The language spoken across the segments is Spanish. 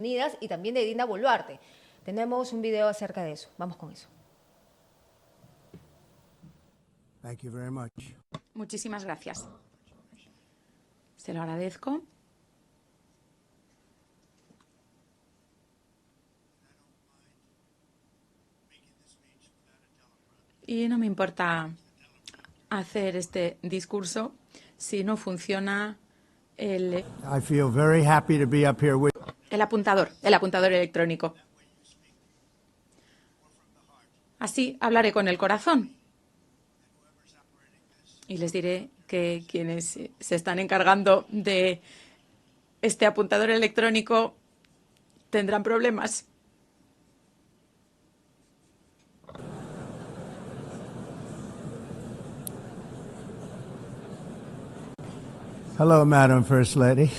Unidas y también de Dina Boluarte. Tenemos un video acerca de eso. Vamos con eso. Thank you very much. Muchísimas gracias. Se lo agradezco. Y no me importa hacer este discurso si no funciona el I feel very happy to be up here with apuntador electrónico. Así hablaré con el corazón. Y les diré que quienes se están encargando de este apuntador electrónico tendrán problemas. Hello, Madam First Lady.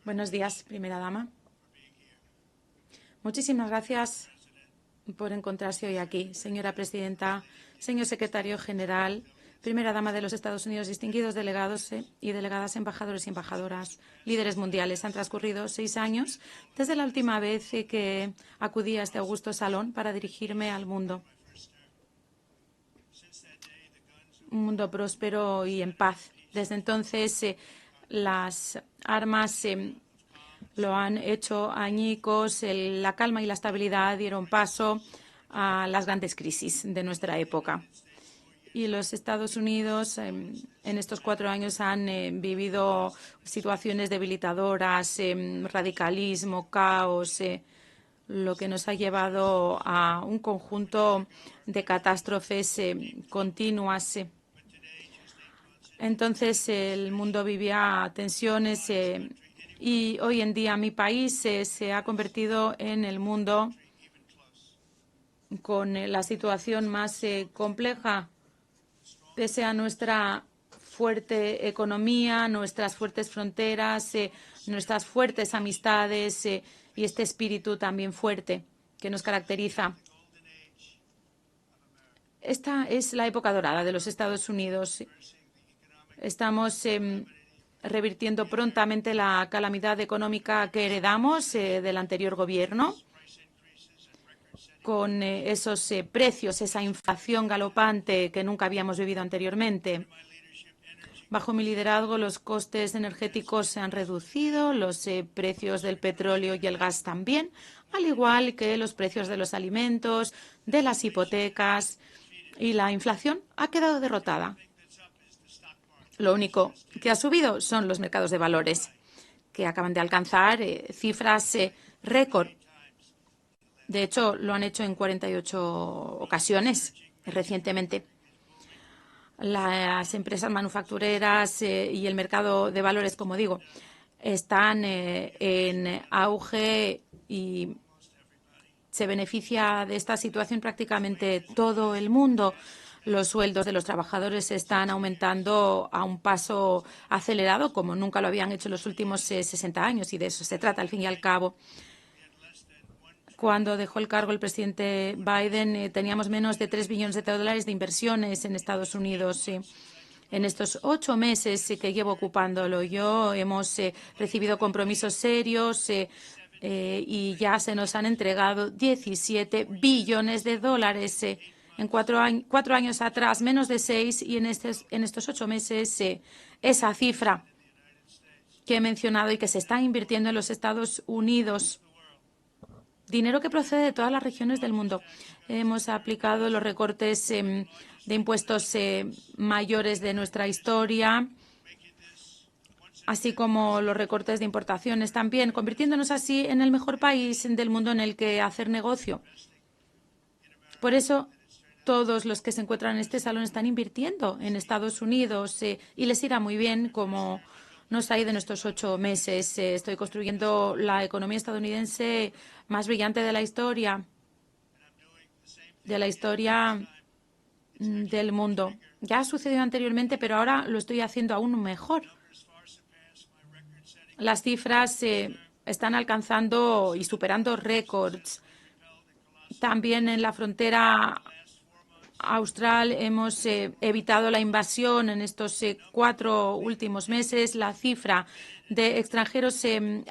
Buenos días, primera dama. Muchísimas gracias por encontrarse hoy aquí, señora presidenta, señor secretario general, primera dama de los Estados Unidos, distinguidos delegados y delegadas, embajadores y embajadoras, líderes mundiales. Han transcurrido 6 años desde la última vez que acudí a este augusto salón para dirigirme al mundo. Un mundo próspero y en paz. Desde entonces, las armas lo han hecho añicos, la calma y la estabilidad dieron paso a las grandes crisis de nuestra época. Y los Estados Unidos en estos 4 años han vivido situaciones debilitadoras, radicalismo, caos, lo que nos ha llevado a un conjunto de catástrofes continuas. Entonces el mundo vivía tensiones y hoy en día mi país se ha convertido en el mundo con la situación más compleja, pese a nuestra fuerte economía, nuestras fuertes fronteras, nuestras fuertes amistades y este espíritu también fuerte que nos caracteriza. Esta es la época dorada de los Estados Unidos. Estamos revirtiendo prontamente la calamidad económica que heredamos del anterior gobierno, con esos precios, esa inflación galopante que nunca habíamos vivido anteriormente. Bajo mi liderazgo, los costes energéticos se han reducido, los precios del petróleo y el gas también, al igual que los precios de los alimentos, de las hipotecas, y la inflación ha quedado derrotada. Lo único que ha subido son los mercados de valores, que acaban de alcanzar cifras récord. De hecho, lo han hecho en 48 ocasiones recientemente. Las empresas manufactureras y el mercado de valores, como digo, están en auge y se beneficia de esta situación prácticamente todo el mundo. Los sueldos de los trabajadores están aumentando a un paso acelerado, como nunca lo habían hecho en los últimos 60 años, y de eso se trata, al fin y al cabo. Cuando dejó el cargo el presidente Biden, teníamos menos de 3 billones de dólares de inversiones en Estados Unidos. En estos 8 meses que llevo ocupándolo yo, hemos recibido compromisos serios y ya se nos han entregado 17 billones de dólares. En 4 años atrás, menos de 6, y en estos 8 meses esa cifra que he mencionado y que se está invirtiendo en los Estados Unidos. Dinero que procede de todas las regiones del mundo. Hemos aplicado los recortes de impuestos mayores de nuestra historia, así como los recortes de importaciones también, convirtiéndonos así en el mejor país del mundo en el que hacer negocio. Por eso, todos los que se encuentran en este salón están invirtiendo en Estados Unidos y les irá muy bien, como nos ha ido en estos 8 meses. Estoy construyendo la economía estadounidense más brillante de la historia del mundo. Ya ha sucedido anteriormente, pero ahora lo estoy haciendo aún mejor. Las cifras están alcanzando y superando récords. También en la frontera austral. Hemos evitado la invasión en estos 4 últimos meses. La cifra de extranjeros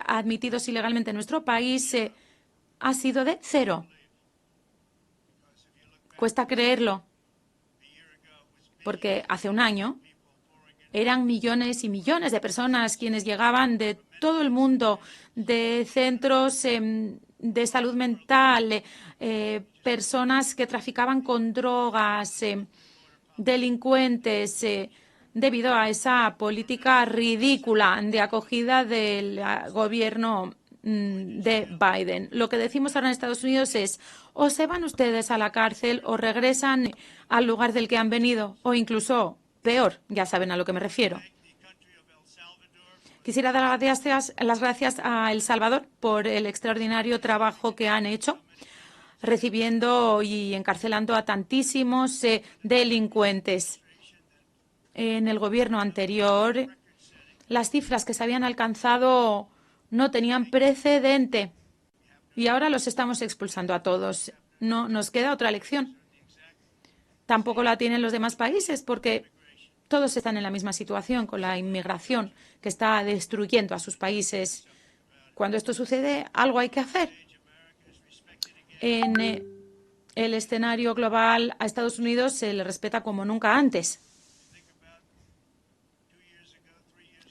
admitidos ilegalmente en nuestro país ha sido de 0. Cuesta creerlo, porque hace un año eran millones y millones de personas quienes llegaban de todo el mundo, de centros de salud mental, personas que traficaban con drogas, delincuentes, debido a esa política ridícula de acogida del gobierno de Biden. Lo que decimos ahora en Estados Unidos es: o se van ustedes a la cárcel o regresan al lugar del que han venido, o incluso peor, ya saben a lo que me refiero. Quisiera dar las gracias a El Salvador por el extraordinario trabajo que han hecho, recibiendo y encarcelando a tantísimos delincuentes. En el gobierno anterior, las cifras que se habían alcanzado no tenían precedente y ahora los estamos expulsando a todos. No nos queda otra elección. Tampoco la tienen los demás países porque todos están en la misma situación con la inmigración que está destruyendo a sus países. Cuando esto sucede, algo hay que hacer. En el escenario global, a Estados Unidos se le respeta como nunca antes.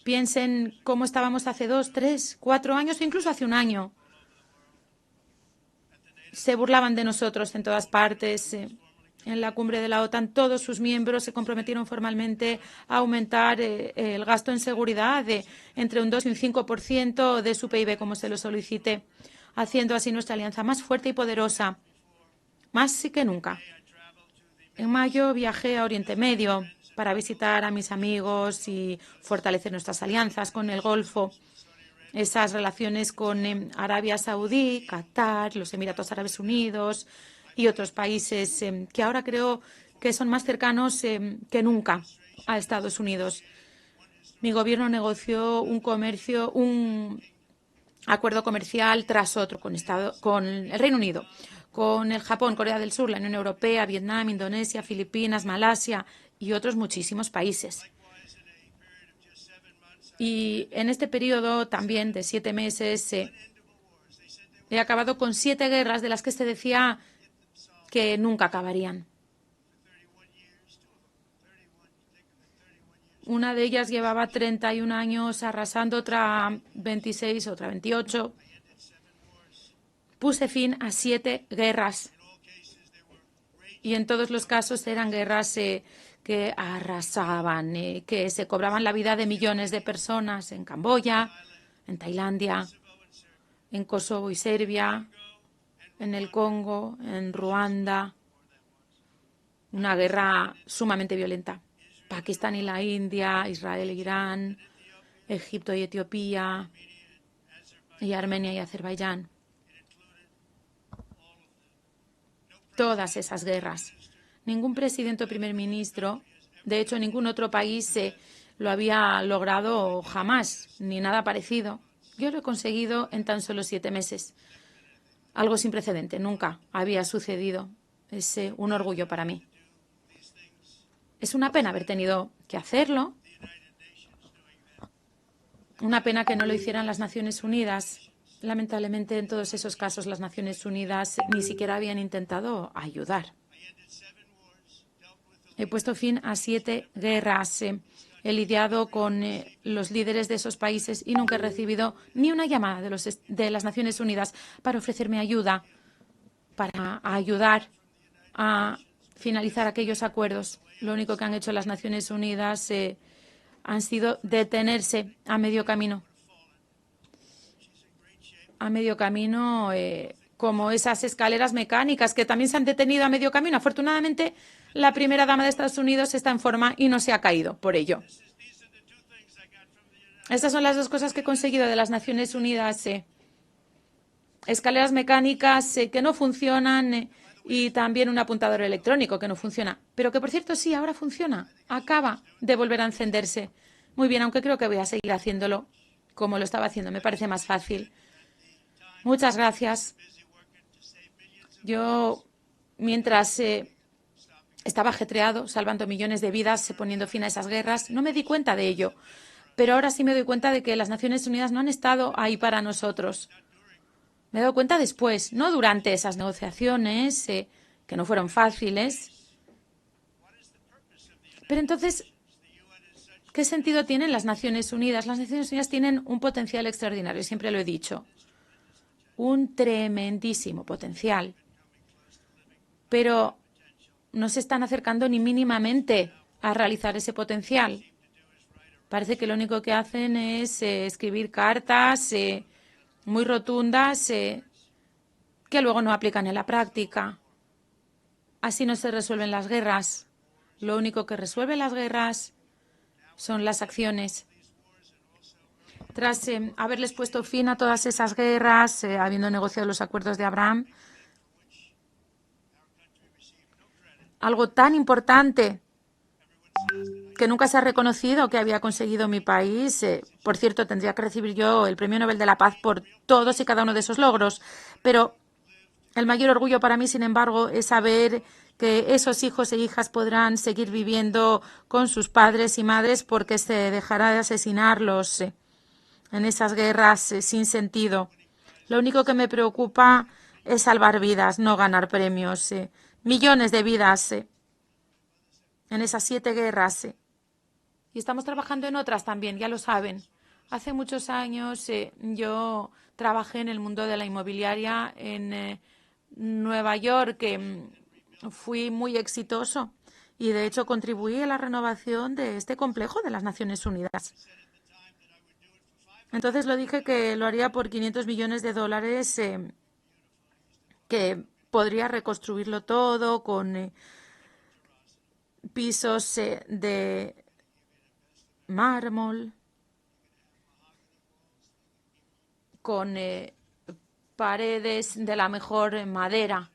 Piensen cómo estábamos hace 2, 3, 4 años o incluso hace un año. Se burlaban de nosotros en todas partes. En la cumbre de la OTAN, todos sus miembros se comprometieron formalmente a aumentar el gasto en seguridad de entre un 2 y un 5% de su PIB, como se lo solicité, haciendo así nuestra alianza más fuerte y poderosa, más que nunca. En mayo viajé a Oriente Medio para visitar a mis amigos y fortalecer nuestras alianzas con el Golfo, esas relaciones con Arabia Saudí, Qatar, los Emiratos Árabes Unidos y otros países que ahora creo que son más cercanos que nunca a Estados Unidos. Mi gobierno negoció un acuerdo comercial tras otro con el Reino Unido, con el Japón, Corea del Sur, la Unión Europea, Vietnam, Indonesia, Filipinas, Malasia y otros muchísimos países. Y en este periodo también de 7 meses he acabado con 7 guerras de las que se decía que nunca acabarían. Una de ellas llevaba 31 años arrasando, otra 26, otra 28. Puse fin a 7 guerras. Y en todos los casos eran guerras que arrasaban, que se cobraban la vida de millones de personas en Camboya, en Tailandia, en Kosovo y Serbia, en el Congo, en Ruanda. Una guerra sumamente violenta. Pakistán y la India, Israel e Irán, Egipto y Etiopía, y Armenia y Azerbaiyán. Todas esas guerras. Ningún presidente o primer ministro, de hecho ningún otro país lo había logrado jamás, ni nada parecido. Yo lo he conseguido en tan solo 7 meses. Algo sin precedente, nunca había sucedido. Es un orgullo para mí. Es una pena haber tenido que hacerlo. Una pena que no lo hicieran las Naciones Unidas. Lamentablemente, en todos esos casos, las Naciones Unidas ni siquiera habían intentado ayudar. He puesto fin a 7 guerras. He lidiado con los líderes de esos países y nunca he recibido ni una llamada de las Naciones Unidas para ofrecerme ayuda, para ayudar a finalizar aquellos acuerdos. Lo único que han hecho las Naciones Unidas han sido detenerse a medio camino. A medio camino, como esas escaleras mecánicas que también se han detenido a medio camino. Afortunadamente, la primera dama de Estados Unidos está en forma y no se ha caído por ello. Estas son las 2 cosas que he conseguido de las Naciones Unidas. Escaleras mecánicas que no funcionan y también un apuntador electrónico que no funciona. Pero que, por cierto, sí, ahora funciona. Acaba de volver a encenderse. Muy bien, aunque creo que voy a seguir haciéndolo como lo estaba haciendo. Me parece más fácil. Muchas gracias. Yo, mientras estaba ajetreado, salvando millones de vidas, poniendo fin a esas guerras. No me di cuenta de ello, pero ahora sí me doy cuenta de que las Naciones Unidas no han estado ahí para nosotros. Me he dado cuenta después, no durante esas negociaciones, que no fueron fáciles. Pero entonces, ¿qué sentido tienen las Naciones Unidas? Las Naciones Unidas tienen un potencial extraordinario, siempre lo he dicho. Un tremendísimo potencial. Pero no se están acercando ni mínimamente a realizar ese potencial. Parece que lo único que hacen es escribir cartas muy rotundas que luego no aplican en la práctica. Así no se resuelven las guerras. Lo único que resuelve las guerras son las acciones. Tras haberles puesto fin a todas esas guerras, habiendo negociado los acuerdos de Abraham, algo tan importante que nunca se ha reconocido que había conseguido mi país. Por cierto, tendría que recibir yo el Premio Nobel de la Paz por todos y cada uno de esos logros. Pero el mayor orgullo para mí, sin embargo, es saber que esos hijos e hijas podrán seguir viviendo con sus padres y madres porque se dejará de asesinarlos en esas guerras sin sentido. Lo único que me preocupa es salvar vidas, no ganar premios. Millones de vidas en esas 7 guerras. Y estamos trabajando en otras también, ya lo saben. Hace muchos años yo trabajé en el mundo de la inmobiliaria en Nueva York, que fui muy exitoso y de hecho contribuí a la renovación de este complejo de las Naciones Unidas. Entonces lo dije que lo haría por 500 millones de dólares, que podría reconstruirlo todo con pisos de mármol, con paredes de la mejor madera.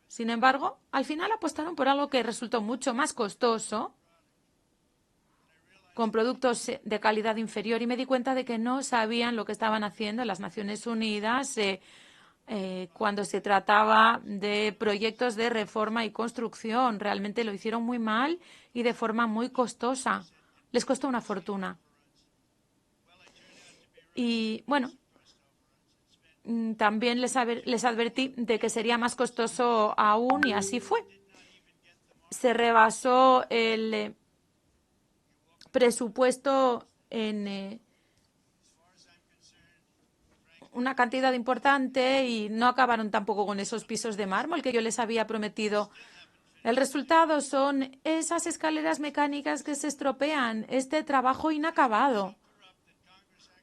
Sin embargo, al final apostaron por algo que resultó mucho más costoso, con productos de calidad inferior, y me di cuenta de que no sabían lo que estaban haciendo en las Naciones Unidas cuando se trataba de proyectos de reforma y construcción. Realmente lo hicieron muy mal y de forma muy costosa. Les costó una fortuna. Y bueno, también les advertí de que sería más costoso aún y así fue. Se rebasó el presupuesto en una cantidad importante y no acabaron tampoco con esos pisos de mármol que yo les había prometido. El resultado son esas escaleras mecánicas que se estropean, este trabajo inacabado,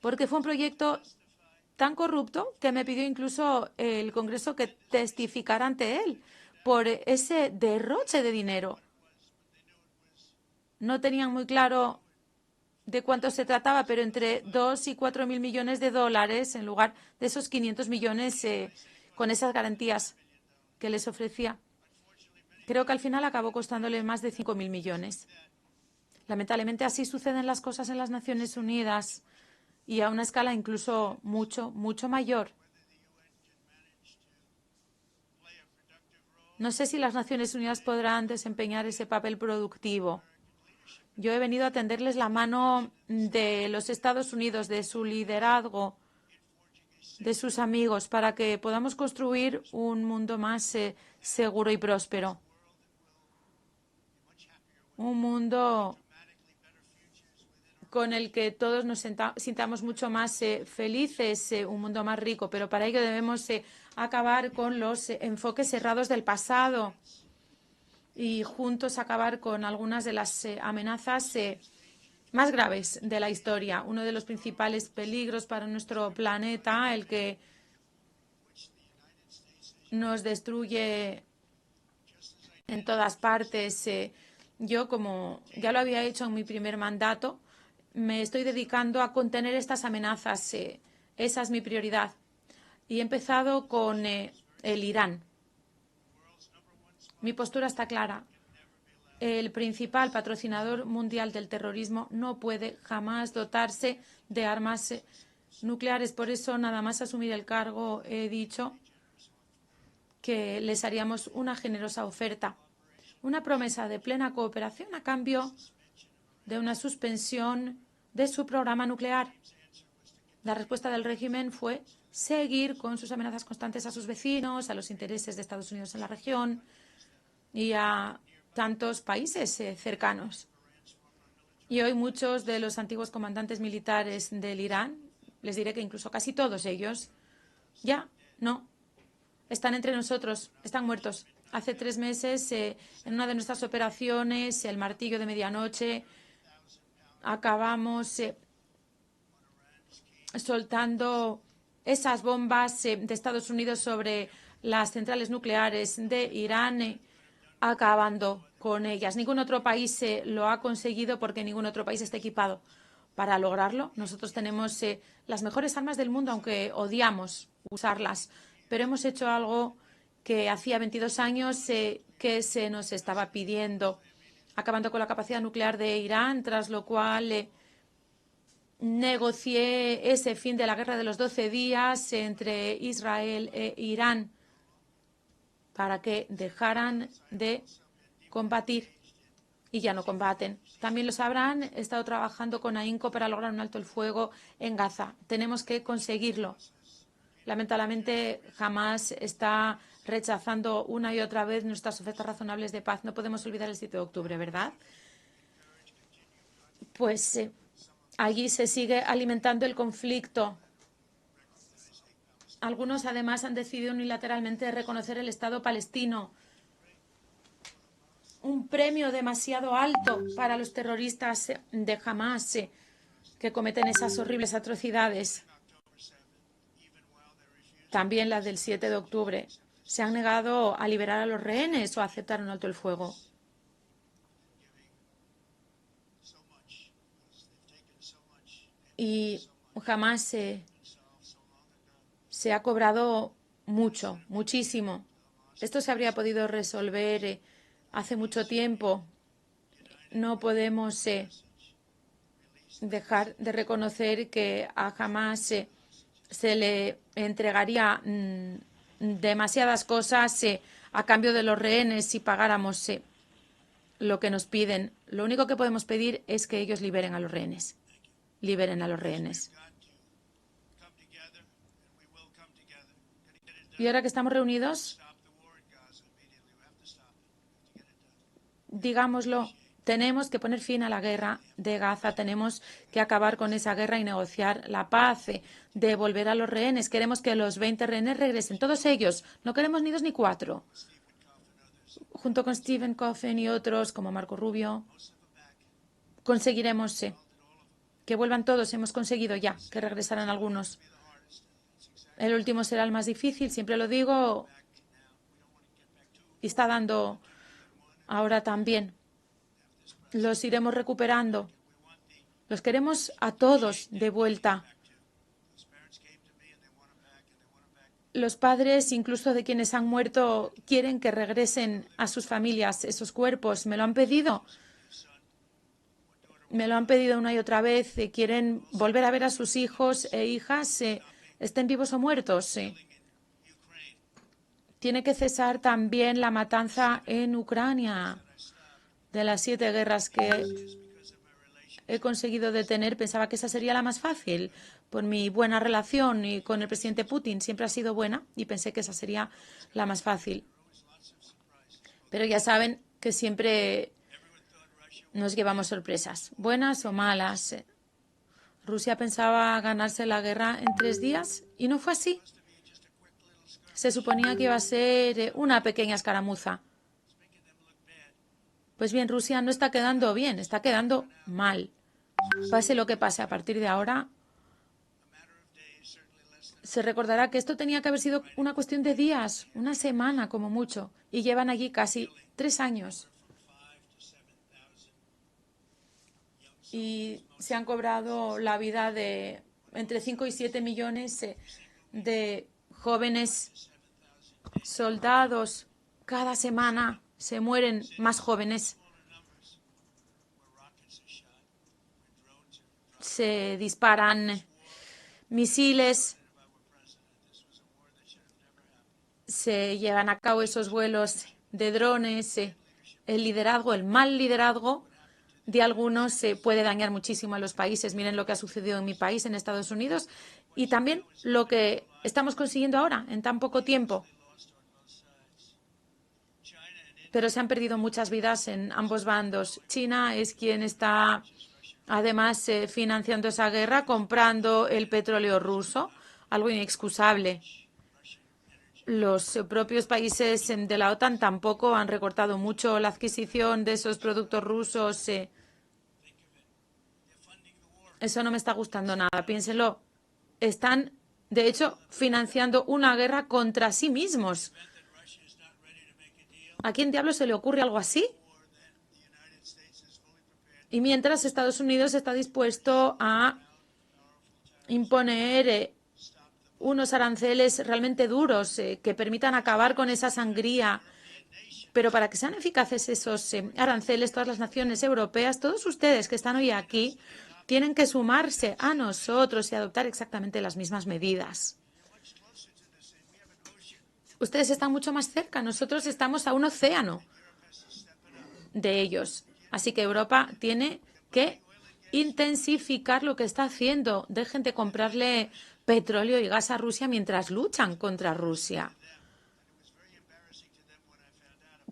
porque fue un proyecto tan corrupto que me pidió incluso el Congreso que testificara ante él por ese derroche de dinero. No tenían muy claro de cuánto se trataba, pero entre 2 y 4 mil millones de dólares en lugar de esos 500 millones con esas garantías que les ofrecía. Creo que al final acabó costándole más de 5 mil millones. Lamentablemente así suceden las cosas en las Naciones Unidas y a una escala incluso mucho, mucho mayor. No sé si las Naciones Unidas podrán desempeñar ese papel productivo. Yo he venido a tenderles la mano de los Estados Unidos, de su liderazgo, de sus amigos, para que podamos construir un mundo más seguro y próspero. Un mundo con el que todos nos sintamos mucho más felices, un mundo más rico. Pero para ello debemos acabar con los enfoques cerrados del pasado y juntos acabar con algunas de las amenazas más graves de la historia. Uno de los principales peligros para nuestro planeta, el que nos destruye en todas partes. Yo, como ya lo había hecho en mi primer mandato, me estoy dedicando a contener estas amenazas. Esa es mi prioridad. Y he empezado con el Irán. Mi postura está clara. El principal patrocinador mundial del terrorismo no puede jamás dotarse de armas nucleares. Por eso, nada más asumir el cargo, he dicho que les haríamos una generosa oferta una promesa de plena cooperación a cambio de una suspensión de su programa nuclear. La respuesta del régimen fue seguir con sus amenazas constantes a sus vecinos, a los intereses de Estados Unidos en la región y a tantos países cercanos. Y hoy muchos de los antiguos comandantes militares del Irán, les diré que incluso casi todos ellos, ya no están entre nosotros, están muertos. Hace 3 meses, en una de nuestras operaciones, el martillo de medianoche, acabamos soltando esas bombas de Estados Unidos sobre las centrales nucleares de Irán, acabando con ellas. Ningún otro país lo ha conseguido porque ningún otro país está equipado para lograrlo. Nosotros tenemos las mejores armas del mundo, aunque odiamos usarlas, pero hemos hecho algo que hacía 22 años que se nos estaba pidiendo, acabando con la capacidad nuclear de Irán, tras lo cual negocié ese fin de la guerra de los 12 días entre Israel e Irán para que dejaran de combatir y ya no combaten. También lo sabrán, he estado trabajando con AINCO para lograr un alto el fuego en Gaza. Tenemos que conseguirlo. Lamentablemente, Hamás está rechazando una y otra vez nuestras ofertas razonables de paz. No podemos olvidar el 7 de octubre, ¿verdad? Pues allí se sigue alimentando el conflicto. Algunos, además, han decidido unilateralmente reconocer el Estado palestino. Un premio demasiado alto para los terroristas de Hamás que cometen esas horribles atrocidades. También las del 7 de octubre. Se han negado a liberar a los rehenes o a aceptar un alto el fuego. Y jamás se ha cobrado mucho, muchísimo. Esto se habría podido resolver hace mucho tiempo. No podemos dejar de reconocer que a Hamás se le entregaría demasiadas cosas a cambio de los rehenes si pagáramos lo que nos piden. Lo único que podemos pedir es que ellos liberen a los rehenes. Liberen a los rehenes. Y ahora que estamos reunidos, digámoslo, tenemos que poner fin a la guerra de Gaza, tenemos que acabar con esa guerra y negociar la paz, devolver a los rehenes. Queremos que los 20 rehenes regresen, todos ellos. No queremos ni 2 ni 4. Junto con Stephen Coffen y otros, como Marco Rubio, conseguiremos que vuelvan todos. Hemos conseguido ya que regresaran algunos. El último será el más difícil, siempre lo digo, y está dando ahora también. Los iremos recuperando. Los queremos a todos de vuelta. Los padres, incluso de quienes han muerto, quieren que regresen a sus familias esos cuerpos. Me lo han pedido. Me lo han pedido una y otra vez. Quieren volver a ver a sus hijos e hijas, estén vivos o muertos. Tiene que cesar también la matanza en Ucrania. De las 7 guerras que he conseguido detener, pensaba que esa sería la más fácil. Por mi buena relación y con el presidente Putin siempre ha sido buena y pensé que esa sería la más fácil. Pero ya saben que siempre nos llevamos sorpresas, buenas o malas. Rusia pensaba ganarse la guerra en 3 días y no fue así. Se suponía que iba a ser una pequeña escaramuza. Pues bien, Rusia no está quedando bien, está quedando mal. Pase lo que pase a partir de ahora, se recordará que esto tenía que haber sido una cuestión de días, una semana como mucho, y llevan allí casi 3 años. Y se han cobrado la vida de entre 5 y 7 millones de jóvenes soldados. Cada semana se mueren más jóvenes. Se disparan misiles. Se llevan a cabo esos vuelos de drones. el liderazgo, el mal liderazgo de algunos puede dañar muchísimo a los países. Miren lo que ha sucedido en mi país, en Estados Unidos, y también lo que estamos consiguiendo ahora en tan poco tiempo. Pero se han perdido muchas vidas en ambos bandos. China es quien está, además, financiando esa guerra, comprando el petróleo ruso, algo inexcusable. Los propios países de la OTAN tampoco han recortado mucho la adquisición de esos productos rusos. Eso no me está gustando nada. Piénsenlo. Están, de hecho, financiando una guerra contra sí mismos. ¿A quién diablos se le ocurre algo así? Y mientras Estados Unidos está dispuesto a imponer unos aranceles realmente duros que permitan acabar con esa sangría. Pero para que sean eficaces esos aranceles, todas las naciones europeas, todos ustedes que están hoy aquí, tienen que sumarse a nosotros y adoptar exactamente las mismas medidas. Ustedes están mucho más cerca, nosotros estamos a un océano de ellos. Así que Europa tiene que intensificar lo que está haciendo. Dejen de comprarle petróleo y gas a Rusia mientras luchan contra Rusia.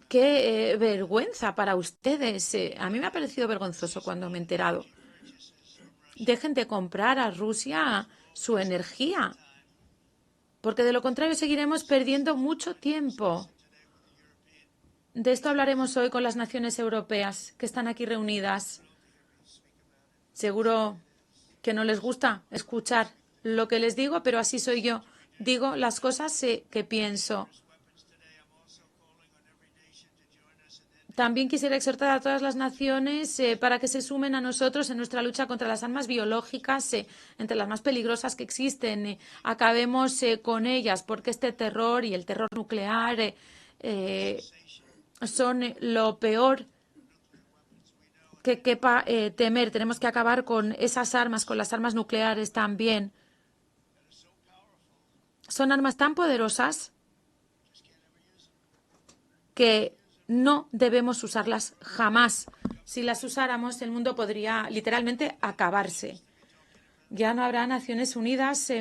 Qué vergüenza para ustedes. A mí me ha parecido vergonzoso cuando me he enterado. Dejen de comprar a Rusia su energía, porque de lo contrario seguiremos perdiendo mucho tiempo. De esto hablaremos hoy con las naciones europeas que están aquí reunidas. Seguro que no les gusta escuchar lo que les digo, pero así soy yo. Digo las cosas que pienso. También quisiera exhortar a todas las naciones para que se sumen a nosotros en nuestra lucha contra las armas biológicas, entre las más peligrosas que existen. Acabemos con ellas, porque este terror y el terror nuclear son lo peor que quepa temer. Tenemos que acabar con esas armas, con las armas nucleares también. Son armas tan poderosas que no debemos usarlas jamás. Si las usáramos, el mundo podría literalmente acabarse. Ya no habrá Naciones Unidas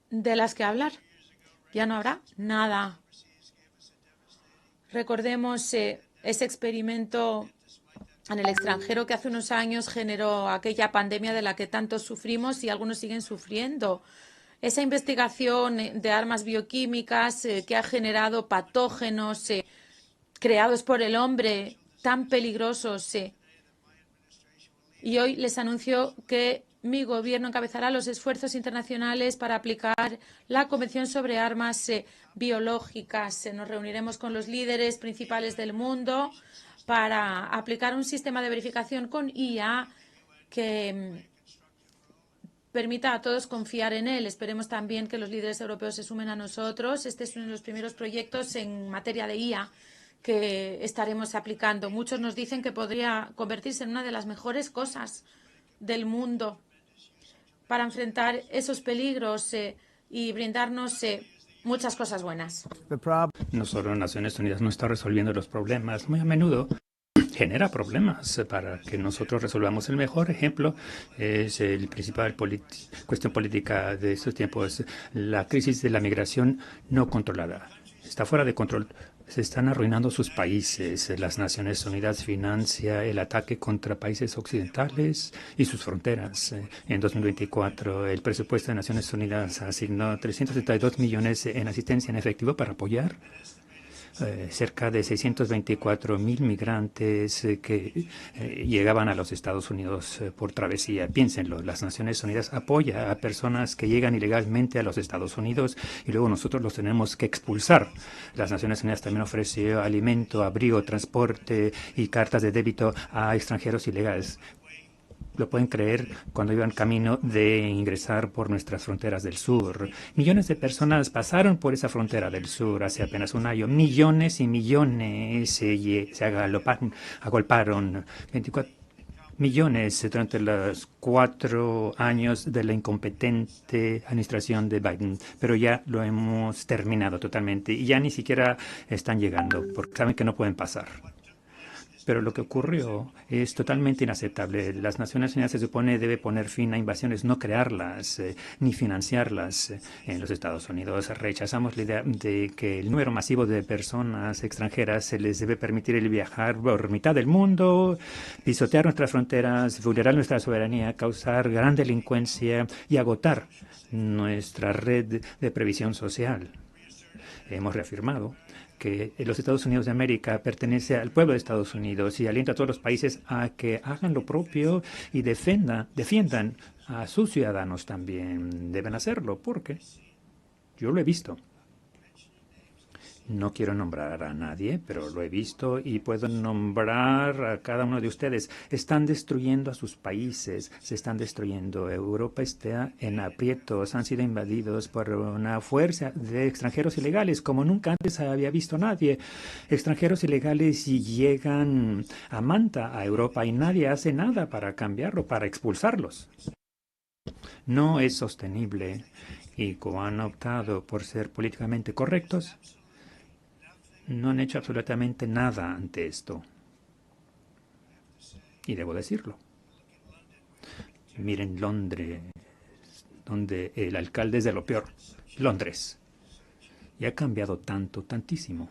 de las que hablar. Ya no habrá nada. Recordemos ese experimento en el extranjero que hace unos años generó aquella pandemia de la que tantos sufrimos y algunos siguen sufriendo. Esa investigación de armas bioquímicas que ha generado patógenos creados por el hombre tan peligrosos. Y hoy les anuncio que mi gobierno encabezará los esfuerzos internacionales para aplicar la Convención sobre Armas Biológicas. Nos reuniremos con los líderes principales del mundo para aplicar un sistema de verificación con IA que permita a todos confiar en él. Esperemos también que los líderes europeos se sumen a nosotros. Este es uno de los primeros proyectos en materia de IA que estaremos aplicando. Muchos nos dicen que podría convertirse en una de las mejores cosas del mundo para enfrentar esos peligros y brindarnos muchas cosas buenas. No solo Naciones Unidas no está resolviendo los problemas, muy a menudo genera problemas para que nosotros resolvamos. El mejor ejemplo es el principal cuestión política de estos tiempos, la crisis de la migración no controlada. Está fuera de control. Se están arruinando sus países. Las Naciones Unidas financia el ataque contra países occidentales y sus fronteras. En 2024, el presupuesto de Naciones Unidas asignó 372 millones en asistencia en efectivo para apoyar cerca de 624,000 migrantes que llegaban a los Estados Unidos por travesía. Piénsenlo, las Naciones Unidas apoya a personas que llegan ilegalmente a los Estados Unidos y luego nosotros los tenemos que expulsar. Las Naciones Unidas también ofreció alimento, abrigo, transporte y cartas de débito a extranjeros ilegales. Lo pueden creer cuando iban camino de ingresar por nuestras fronteras del sur. Millones de personas pasaron por esa frontera del sur hace apenas un año. Millones y millones se agolparon. 24 millones durante los 4 años de la incompetente administración de Biden. Pero ya lo hemos terminado totalmente y ya ni siquiera están llegando porque saben que no pueden pasar. Pero lo que ocurrió es totalmente inaceptable. Las Naciones Unidas se supone debe poner fin a invasiones, no crearlas ni financiarlas en los Estados Unidos. Rechazamos la idea de que el número masivo de personas extranjeras se les debe permitir el viajar por mitad del mundo, pisotear nuestras fronteras, vulnerar nuestra soberanía, causar gran delincuencia y agotar nuestra red de previsión social. Hemos reafirmado que los Estados Unidos de América pertenece al pueblo de Estados Unidos y alienta a todos los países a que hagan lo propio y defiendan a sus ciudadanos también. Deben hacerlo porque yo lo he visto. No quiero nombrar a nadie, pero lo he visto y puedo nombrar a cada uno de ustedes. Están destruyendo a sus países, se están destruyendo. Europa está en aprietos, han sido invadidos por una fuerza de extranjeros ilegales, como nunca antes había visto nadie. Extranjeros ilegales y llegan a manta a Europa y nadie hace nada para cambiarlo, para expulsarlos. No es sostenible y como han optado por ser políticamente correctos, no han hecho absolutamente nada ante esto. Y debo decirlo. Miren Londres, donde el alcalde es de lo peor. Londres. Y ha cambiado tanto, tantísimo.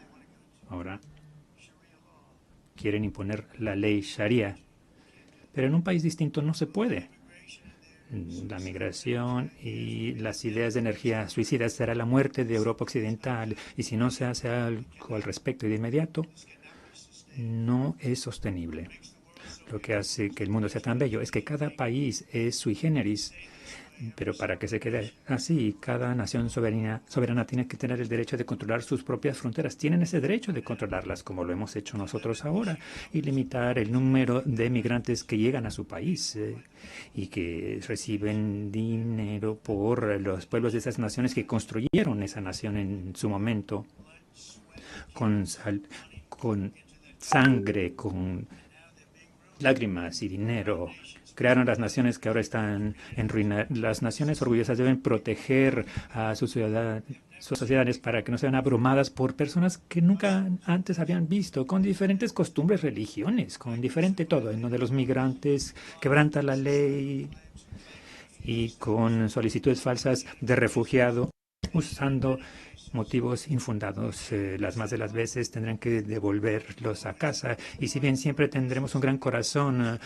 Ahora quieren imponer la ley Sharia. Pero en un país distinto no se puede. La migración y las ideas de energía suicidas será la muerte de Europa Occidental y si no se hace algo al respecto y de inmediato, no es sostenible. Lo que hace que el mundo sea tan bello es que cada país es sui generis, pero para que se quede así, cada nación soberana tiene que tener el derecho de controlar sus propias fronteras. Tienen ese derecho de controlarlas, como lo hemos hecho nosotros ahora, y limitar el número de migrantes que llegan a su país y que reciben dinero por los pueblos de esas naciones que construyeron esa nación en su momento, con sangre, con lágrimas y dinero. Crearon las naciones que ahora están en ruina. Las naciones orgullosas deben proteger a sus sociedades para que no sean abrumadas por personas que nunca antes habían visto, con diferentes costumbres, religiones, con diferente todo, en donde los migrantes quebrantan la ley y con solicitudes falsas de refugiado, usando motivos infundados. Las más de las veces tendrán que devolverlos a casa y si bien siempre tendremos un gran corazón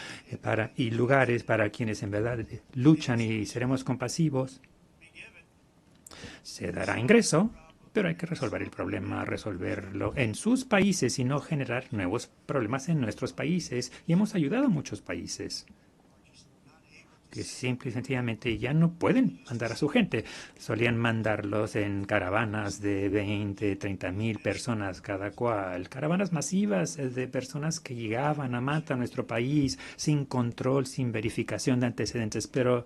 y lugares para quienes en verdad luchan y seremos compasivos, se dará ingreso, pero hay que resolver el problema, resolverlo en sus países y no generar nuevos problemas en nuestros países. Y hemos ayudado a muchos países que simple y sencillamente ya no pueden mandar a su gente. Solían mandarlos en caravanas de 20, 30,000 personas cada cual. Caravanas masivas de personas que llegaban a Manta, a nuestro país, sin control, sin verificación de antecedentes. Pero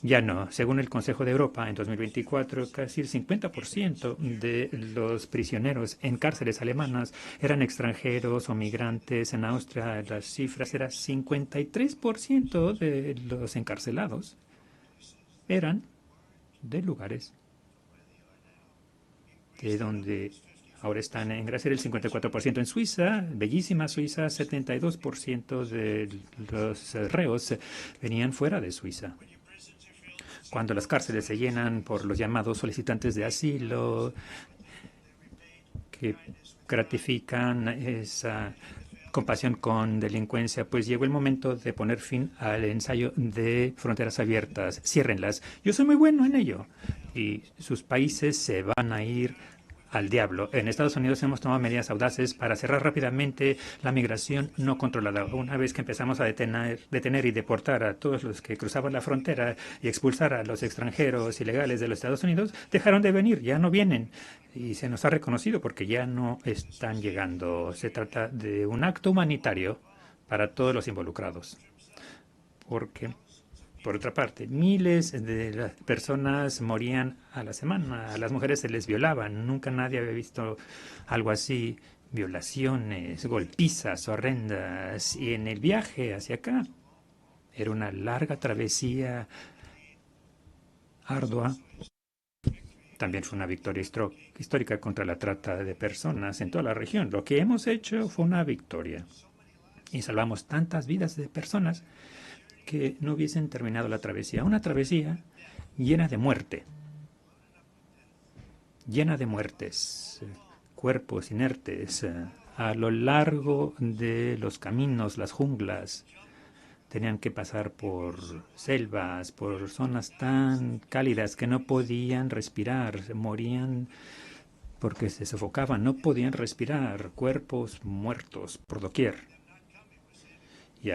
ya no. Según el Consejo de Europa, en 2024, casi el 50% de los prisioneros en cárceles alemanas eran extranjeros o migrantes. En Austria las cifras eran 53% de los encarcelados eran de lugares de donde ahora están. En Grecia el 54%. En Suiza, bellísima Suiza, 72% de los reos venían fuera de Suiza. Cuando las cárceles se llenan por los llamados solicitantes de asilo, que gratifican esa compasión con delincuencia, pues llegó el momento de poner fin al ensayo de fronteras abiertas. Ciérrenlas. Yo soy muy bueno en ello. Y sus países se van a ir al diablo. En Estados Unidos hemos tomado medidas audaces para cerrar rápidamente la migración no controlada. Una vez que empezamos a detener y deportar a todos los que cruzaban la frontera y expulsar a los extranjeros ilegales de los Estados Unidos, dejaron de venir, ya no vienen. Y se nos ha reconocido porque ya no están llegando. Se trata de un acto humanitario para todos los involucrados. Porque por otra parte, miles de las personas morían a la semana. A las mujeres se les violaban. Nunca nadie había visto algo así. Violaciones, golpizas horrendas. Y en el viaje hacia acá era una larga travesía ardua. También fue una victoria histórica contra la trata de personas en toda la región. Lo que hemos hecho fue una victoria. y salvamos tantas vidas de personas que no hubiesen terminado la travesía. Una travesía llena de muerte, llena de muertes, cuerpos inertes a lo largo de los caminos, las junglas. Tenían que pasar por selvas, por zonas tan cálidas que no podían respirar, morían porque se sofocaban, no podían respirar, cuerpos muertos por doquier. Y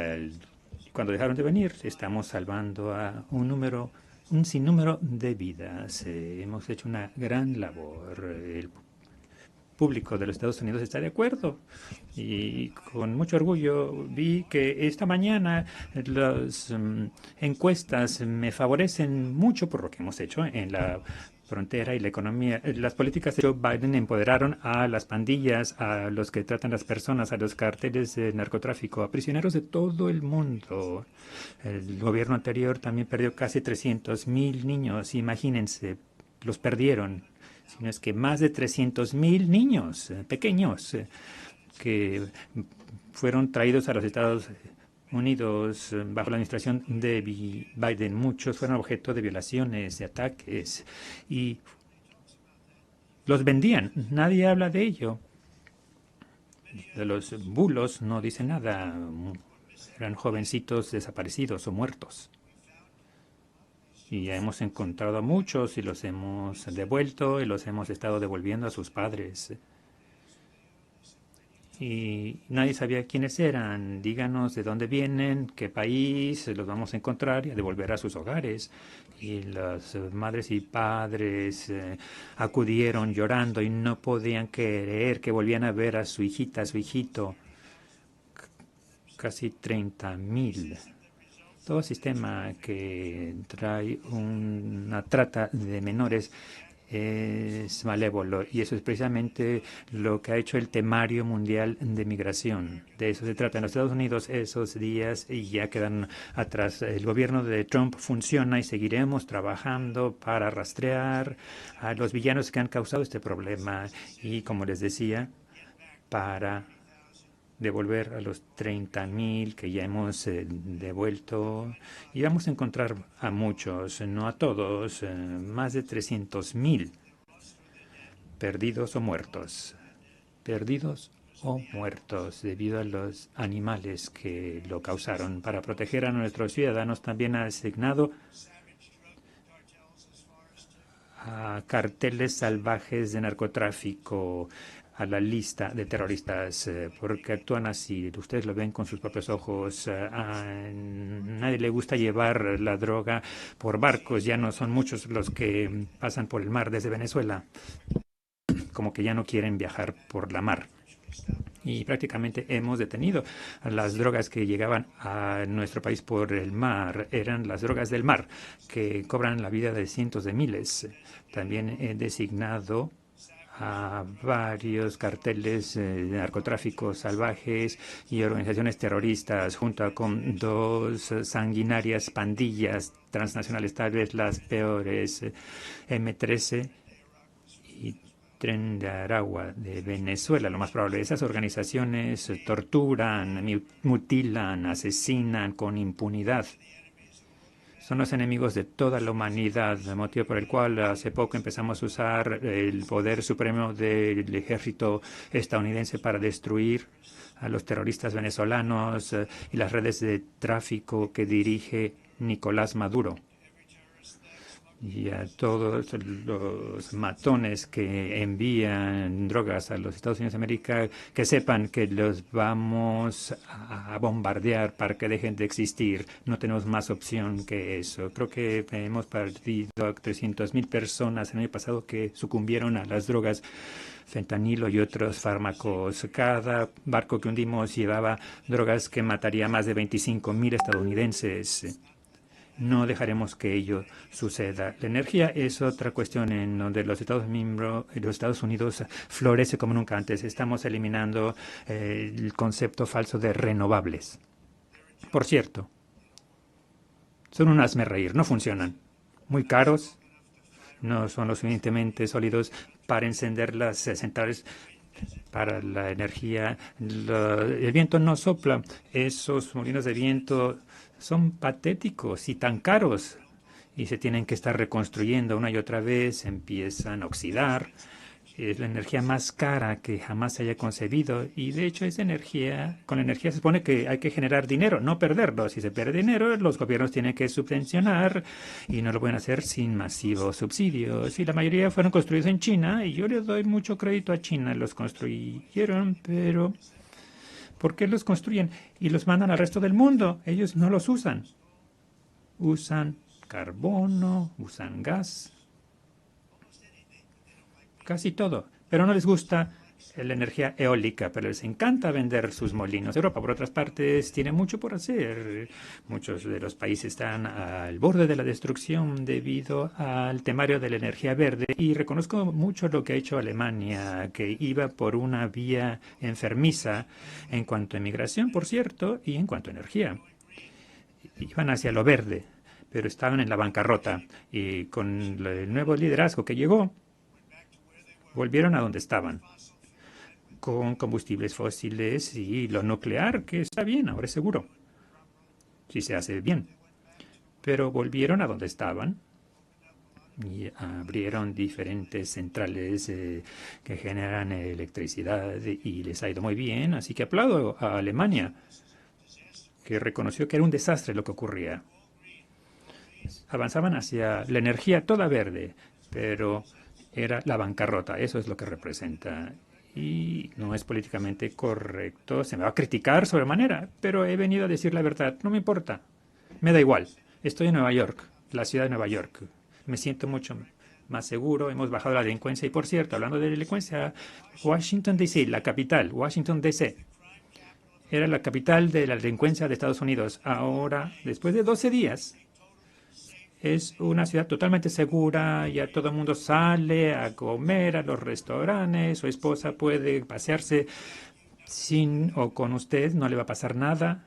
cuando dejaron de venir, estamos salvando a un sinnúmero de vidas. Hemos hecho una gran labor. El público de los Estados Unidos está de acuerdo y con mucho orgullo vi que esta mañana las encuestas me favorecen mucho por lo que hemos hecho en la frontera y la economía. Las políticas de Joe Biden empoderaron a las pandillas, a los que tratan a las personas, a los carteles de narcotráfico, a prisioneros de todo el mundo. El gobierno anterior también perdió casi 300,000 niños. Imagínense, los perdieron. Sino es que más de 300,000 niños pequeños que fueron traídos a los Estados Unidos bajo la administración de Biden. Muchos fueron objeto de violaciones, de ataques y los vendían. Nadie habla de ello. De los bulos no dice nada. Eran jovencitos desaparecidos o muertos. Y ya hemos encontrado a muchos y los hemos devuelto y los hemos estado devolviendo a sus padres. Y nadie sabía quiénes eran. Díganos de dónde vienen, qué país, los vamos a encontrar y a devolver a sus hogares. Y las madres y padres acudieron llorando y no podían creer que volvían a ver a su hijita, a su hijito. Casi 30,000. Todo sistema que trae una trata de menores es malévolo y eso es precisamente lo que ha hecho el temario mundial de migración. De eso se trata. En los Estados Unidos esos días ya quedan atrás. El gobierno de Trump funciona y seguiremos trabajando para rastrear a los villanos que han causado este problema y, como les decía, para devolver a los 30,000 que ya hemos devuelto y vamos a encontrar a muchos, no a todos, más de 300,000 perdidos o muertos debido a los animales que lo causaron. Para proteger a nuestros ciudadanos también ha asignado a carteles salvajes de narcotráfico a la lista de terroristas, porque actúan así. Ustedes lo ven con sus propios ojos. A nadie le gusta llevar la droga por barcos. Ya no son muchos los que pasan por el mar desde Venezuela. Como que ya no quieren viajar por la mar. Y prácticamente hemos detenido las drogas que llegaban a nuestro país por el mar. Eran las drogas del mar que cobran la vida de cientos de miles. También he designado a varios carteles de narcotráfico salvajes y organizaciones terroristas, junto con 2 sanguinarias pandillas transnacionales, tal vez las peores, M13 y Tren de Aragua de Venezuela. Lo más probable, esas organizaciones torturan, mutilan, asesinan con impunidad. Son los enemigos de toda la humanidad, el motivo por el cual hace poco empezamos a usar el poder supremo del ejército estadounidense para destruir a los terroristas venezolanos y las redes de tráfico que dirige Nicolás Maduro. Y a todos los matones que envían drogas a los Estados Unidos de América, que sepan que los vamos a bombardear para que dejen de existir. No tenemos más opción que eso. Creo que hemos perdido a 300,000 personas el año pasado que sucumbieron a las drogas, fentanilo y otros fármacos. Cada barco que hundimos llevaba drogas que mataría a más de 25,000 estadounidenses. No dejaremos que ello suceda. La energía es otra cuestión en donde los Estados Unidos florece como nunca antes. Estamos eliminando el concepto falso de renovables. Por cierto, son un hazmerreír, no funcionan. Muy caros, no son lo suficientemente sólidos para encender las centrales para la energía. El viento no sopla. Esos molinos de viento son patéticos y tan caros y se tienen que estar reconstruyendo una y otra vez, empiezan a oxidar. Es la energía más cara que jamás se haya concebido y de hecho esa energía, con la energía se supone que hay que generar dinero, no perderlo. Si se pierde dinero, los gobiernos tienen que subvencionar y no lo pueden hacer sin masivos subsidios. Y la mayoría fueron construidos en China y yo le doy mucho crédito a China. Los construyeron, pero ¿por qué los construyen y los mandan al resto del mundo? Ellos no los usan. Usan carbono, usan gas. Casi todo, pero no les gusta la energía eólica, pero les encanta vender sus molinos. Europa, por otras partes, tiene mucho por hacer. Muchos de los países están al borde de la destrucción debido al temario de la energía verde y reconozco mucho lo que ha hecho Alemania, que iba por una vía enfermiza en cuanto a migración, por cierto, y en cuanto a energía. Iban hacia lo verde, pero estaban en la bancarrota y con el nuevo liderazgo que llegó, volvieron a donde estaban, con combustibles fósiles y lo nuclear, que está bien, ahora es seguro, si se hace bien. Pero volvieron a donde estaban y abrieron diferentes centrales que generan electricidad y les ha ido muy bien. Así que aplaudo a Alemania, que reconoció que era un desastre lo que ocurría. Avanzaban hacia la energía toda verde, pero era la bancarrota, eso es lo que representa. Y no es políticamente correcto, se me va a criticar sobremanera, pero he venido a decir la verdad, no me importa, me da igual. Estoy en Nueva York, la ciudad de Nueva York, me siento mucho más seguro, hemos bajado la delincuencia y por cierto, hablando de delincuencia, Washington D.C., la capital, Washington D.C., era la capital de la delincuencia de Estados Unidos. Ahora, después de 12 días, es una ciudad totalmente segura, ya todo el mundo sale a comer a los restaurantes, su esposa puede pasearse sin o con usted, no le va a pasar nada.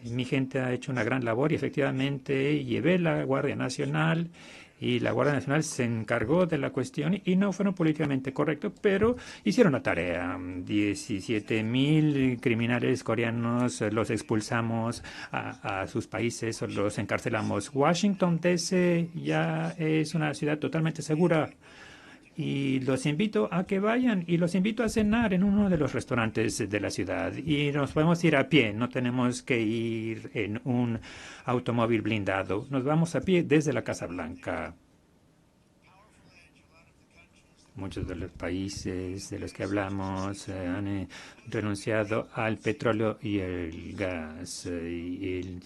Mi gente ha hecho una gran labor y efectivamente llevé la Guardia Nacional y la Guardia Nacional se encargó de la cuestión y no fueron políticamente correctos, pero hicieron la tarea. 17,000 criminales coreanos los expulsamos a sus países o los encarcelamos. Washington D.C. ya es una ciudad totalmente segura. Y los invito a que vayan y los invito a cenar en uno de los restaurantes de la ciudad. Y nos podemos ir a pie, no tenemos que ir en un automóvil blindado. Nos vamos a pie desde la Casa Blanca. Muchos de los países de los que hablamos han renunciado al petróleo y el gas. Y el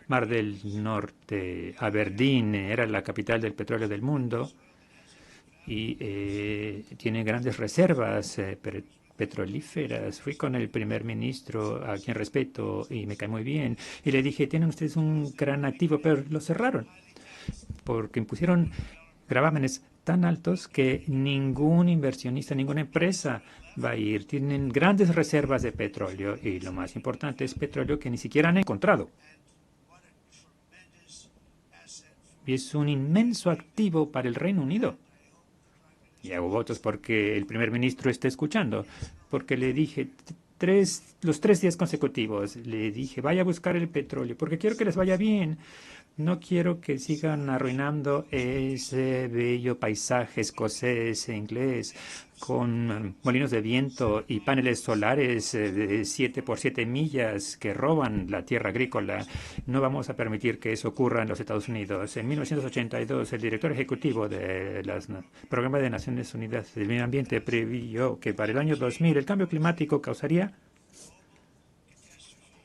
Mar del Norte, Aberdeen, era la capital del petróleo del mundo. Y tiene grandes reservas petrolíferas. Fui con el primer ministro, a quien respeto y me cae muy bien, y le dije, tienen ustedes un gran activo, pero lo cerraron porque impusieron gravámenes tan altos que ningún inversionista, ninguna empresa va a ir. Tienen grandes reservas de petróleo y lo más importante es petróleo que ni siquiera han encontrado. Y es un inmenso activo para el Reino Unido. Y hago votos porque el primer ministro esté escuchando, porque le dije los 3 días consecutivos, le dije, vaya a buscar el petróleo, porque quiero que les vaya bien. No quiero que sigan arruinando ese bello paisaje escocés e inglés con molinos de viento y paneles solares de 7 por 7 millas que roban la tierra agrícola. No vamos a permitir que eso ocurra en los Estados Unidos. En 1982, el director ejecutivo del Programa de Naciones Unidas del Medio Ambiente previó que para el año 2000 el cambio climático causaría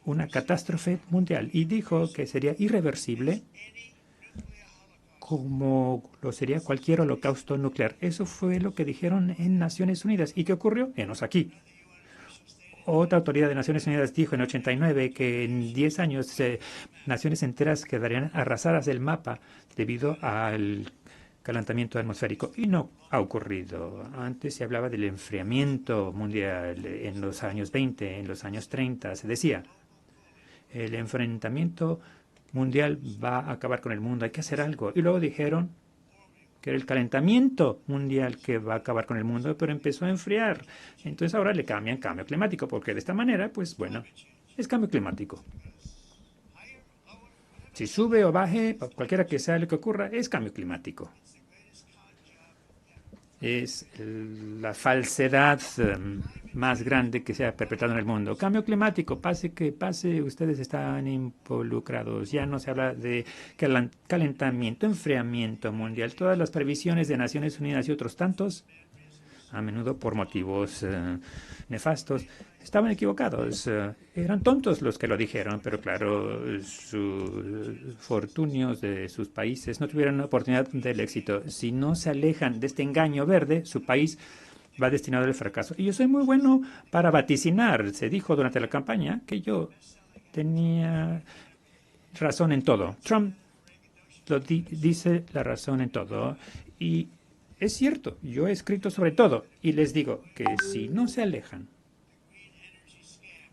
una catástrofe mundial y dijo que sería irreversible como lo sería cualquier holocausto nuclear. Eso fue lo que dijeron en Naciones Unidas. ¿Y qué ocurrió? Enos aquí. Otra autoridad de Naciones Unidas dijo en 89 que en 10 años naciones enteras quedarían arrasadas del mapa debido al calentamiento atmosférico. Y no ha ocurrido. Antes se hablaba del enfriamiento mundial en los años 20, en los años 30. Se decía, el enfrentamiento mundial va a acabar con el mundo, hay que hacer algo. Y luego dijeron, que era el calentamiento mundial que va a acabar con el mundo, pero empezó a enfriar. Entonces ahora le cambian cambio climático, porque de esta manera, pues bueno, es cambio climático. Si sube o baje, cualquiera que sea lo que ocurra, es cambio climático. Es la falsedad más grande que se ha perpetrado en el mundo. Cambio climático, pase que pase, ustedes están involucrados. Ya no se habla de calentamiento, enfriamiento mundial. Todas las previsiones de Naciones Unidas y otros tantos, a menudo por motivos nefastos, estaban equivocados. Eran tontos los que lo dijeron, pero claro, sus fortunios de sus países no tuvieron la oportunidad del éxito. Si no se alejan de este engaño verde, su país va destinado al fracaso. Y yo soy muy bueno para vaticinar. Se dijo durante la campaña que yo tenía razón en todo. Trump dice la razón en todo. Y es cierto, yo he escrito sobre todo y les digo que si no se alejan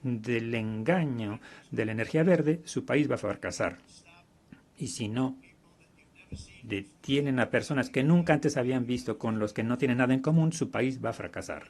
del engaño de la energía verde, su país va a fracasar. Y si no detienen a personas que nunca antes habían visto con los que no tienen nada en común, su país va a fracasar.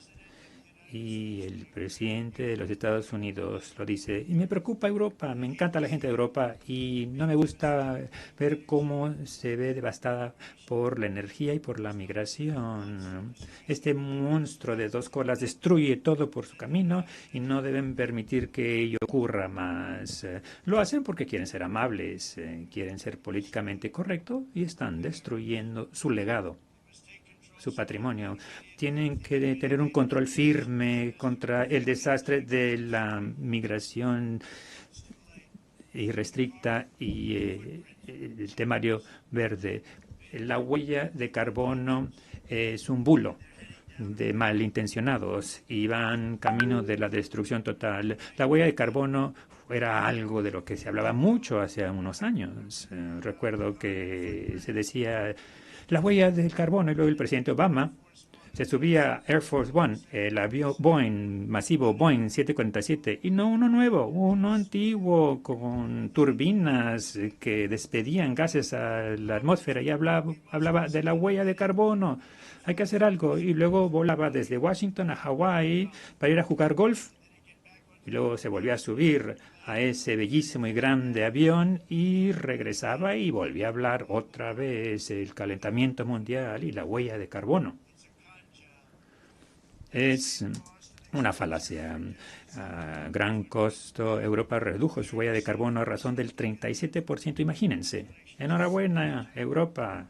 Y el presidente de los Estados Unidos lo dice. Y me preocupa Europa, me encanta la gente de Europa y no me gusta ver cómo se ve devastada por la energía y por la migración. Este monstruo de dos colas destruye todo por su camino y no deben permitir que ello ocurra más. Lo hacen porque quieren ser amables, quieren ser políticamente correctos y están destruyendo su legado, su patrimonio. Tienen que tener un control firme contra el desastre de la migración irrestricta y el temario verde. La huella de carbono es un bulo de malintencionados y van camino de la destrucción total. La huella de carbono era algo de lo que se hablaba mucho hace unos años. Recuerdo que se decía la huella del carbono y luego el presidente Obama se subía a Air Force One, el avión Boeing, masivo Boeing 747, y no uno nuevo, uno antiguo con turbinas que despedían gases a la atmósfera y hablaba de la huella de carbono. Hay que hacer algo. Y luego volaba desde Washington a Hawái para ir a jugar golf. Y luego se volvía a subir a ese bellísimo y grande avión y regresaba y volvía a hablar otra vez el calentamiento mundial y la huella de carbono. Es una falacia. A gran costo, Europa redujo su huella de carbono a razón del 37%. Imagínense. Enhorabuena, Europa.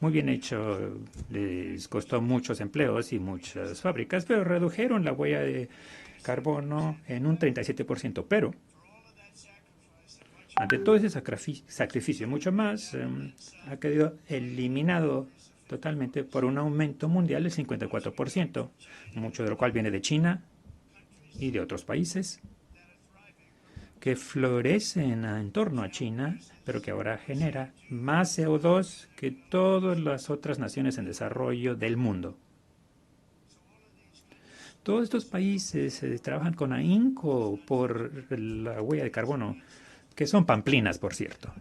Muy bien hecho. Les costó muchos empleos y muchas fábricas, pero redujeron la huella de carbono en un 37%. Pero, ante todo ese sacrificio, mucho más, ha quedado eliminado totalmente por un aumento mundial del 54%, mucho de lo cual viene de China y de otros países que florecen en torno a China, pero que ahora genera más CO2 que todas las otras naciones en desarrollo del mundo. Todos estos países trabajan con ahínco por la huella de carbono, que son pamplinas, por cierto.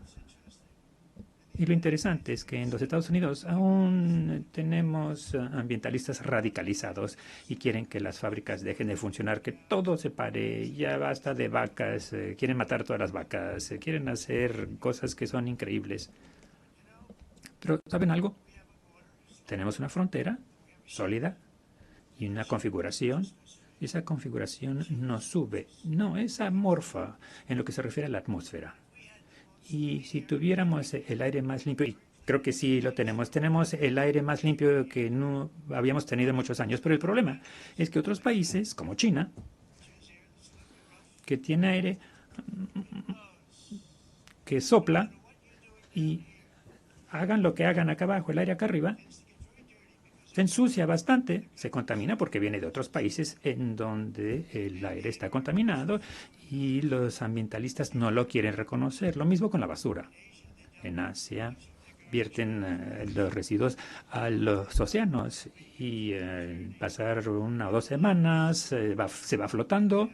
Y lo interesante es que en los Estados Unidos aún tenemos ambientalistas radicalizados y quieren que las fábricas dejen de funcionar, que todo se pare, ya basta de vacas, quieren matar todas las vacas, quieren hacer cosas que son increíbles. Pero, ¿saben algo? Tenemos una frontera sólida y una configuración. Esa configuración no sube, no, es amorfa en lo que se refiere a la atmósfera. Y si tuviéramos el aire más limpio, y creo que sí lo tenemos el aire más limpio que no habíamos tenido en muchos años, pero el problema es que otros países, como China, que tiene aire que sopla, y hagan lo que hagan acá abajo, el aire acá arriba, se ensucia bastante, se contamina porque viene de otros países en donde el aire está contaminado y los ambientalistas no lo quieren reconocer. Lo mismo con la basura. En Asia vierten los residuos a los océanos y pasar 1 o 2 semanas se va flotando,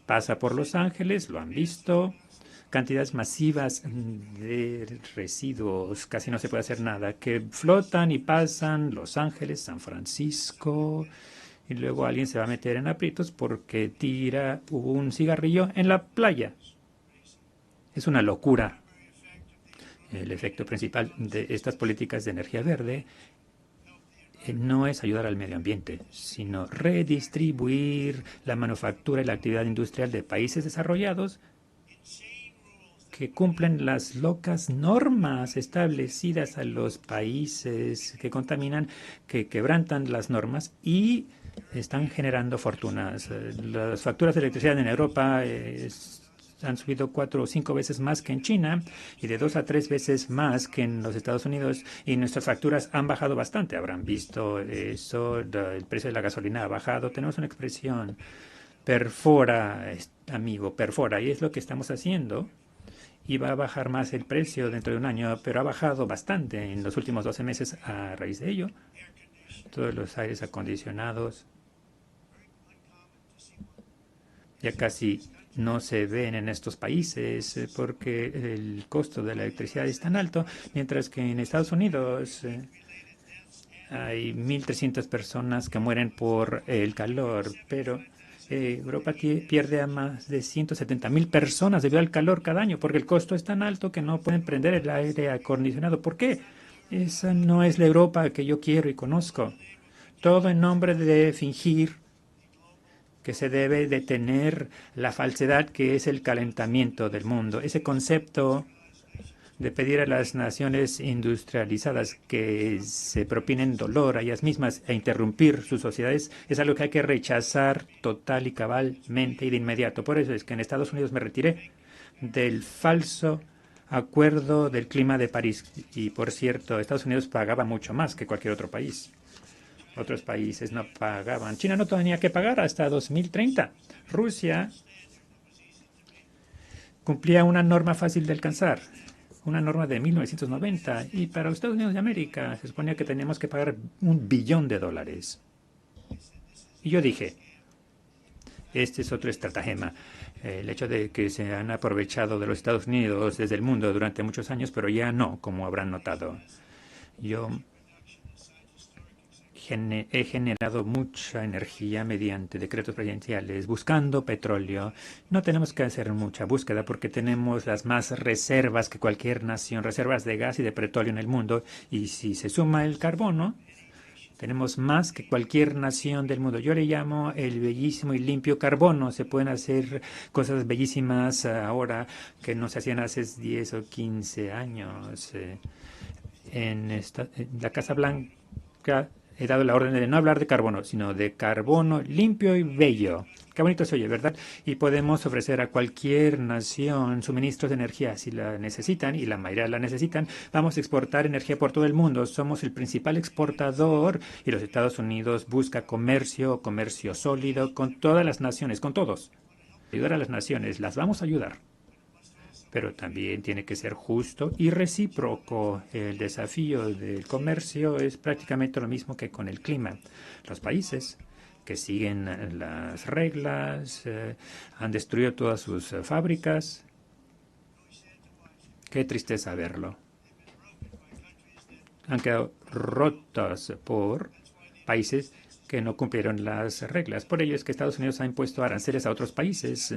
pasa por Los Ángeles, lo han visto, cantidades masivas de residuos, casi no se puede hacer nada, que flotan y pasan Los Ángeles, San Francisco, y luego alguien se va a meter en aprietos porque tira un cigarrillo en la playa. Es una locura. El efecto principal de estas políticas de energía verde no es ayudar al medio ambiente, sino redistribuir la manufactura y la actividad industrial de países desarrollados que cumplen las locas normas establecidas a los países que contaminan, que quebrantan las normas y están generando fortunas. Las facturas de electricidad en Europa han subido 4 o 5 veces más que en China y de 2 a 3 veces más que en los Estados Unidos, y nuestras facturas han bajado bastante. Habrán visto eso, el precio de la gasolina ha bajado. Tenemos una expresión, perfora, amigo, perfora, y es lo que estamos haciendo. Y va a bajar más el precio dentro de un año, pero ha bajado bastante en los últimos 12 meses a raíz de ello. Todos los aires acondicionados ya casi no se ven en estos países porque el costo de la electricidad es tan alto, mientras que en Estados Unidos hay 1.300 personas que mueren por el calor, pero Europa pierde a más de 170.000 personas debido al calor cada año, porque el costo es tan alto que no pueden prender el aire acondicionado. ¿Por qué? Esa no es la Europa que yo quiero y conozco. Todo en nombre de fingir que se debe detener la falsedad que es el calentamiento del mundo. Ese concepto de pedir a las naciones industrializadas que se propinen dolor a ellas mismas e interrumpir sus sociedades es algo que hay que rechazar total y cabalmente y de inmediato. Por eso es que en Estados Unidos me retiré del falso acuerdo del clima de París. Y, por cierto, Estados Unidos pagaba mucho más que cualquier otro país. Otros países no pagaban. China no tenía que pagar hasta 2030. Rusia cumplía una norma fácil de alcanzar, una norma de 1990. Y para los Estados Unidos de América se suponía que teníamos que pagar $1 billón. Y yo dije, este es otro estratagema. El hecho de que se han aprovechado de los Estados Unidos desde el mundo durante muchos años, pero ya no, como habrán notado. Yo he generado mucha energía mediante decretos presidenciales, buscando petróleo. No tenemos que hacer mucha búsqueda porque tenemos las más reservas que cualquier nación, reservas de gas y de petróleo en el mundo. Y si se suma el carbono, tenemos más que cualquier nación del mundo. Yo le llamo el bellísimo y limpio carbono. Se pueden hacer cosas bellísimas ahora que no se hacían hace 10 o 15 años. En la Casa Blanca he dado la orden de no hablar de carbono, sino de carbono limpio y bello. Qué bonito se oye, ¿verdad? Y podemos ofrecer a cualquier nación suministros de energía si la necesitan, y la mayoría la necesitan. Vamos a exportar energía por todo el mundo. Somos el principal exportador y los Estados Unidos busca comercio sólido con todas las naciones, con todos. Ayudar a las naciones, las vamos a ayudar. Pero también tiene que ser justo y recíproco. El desafío del comercio es prácticamente lo mismo que con el clima. Los países que siguen las reglas han destruido todas sus fábricas. Qué tristeza verlo. Han quedado rotas por países que no cumplieron las reglas. Por ello es que Estados Unidos ha impuesto aranceles a otros países.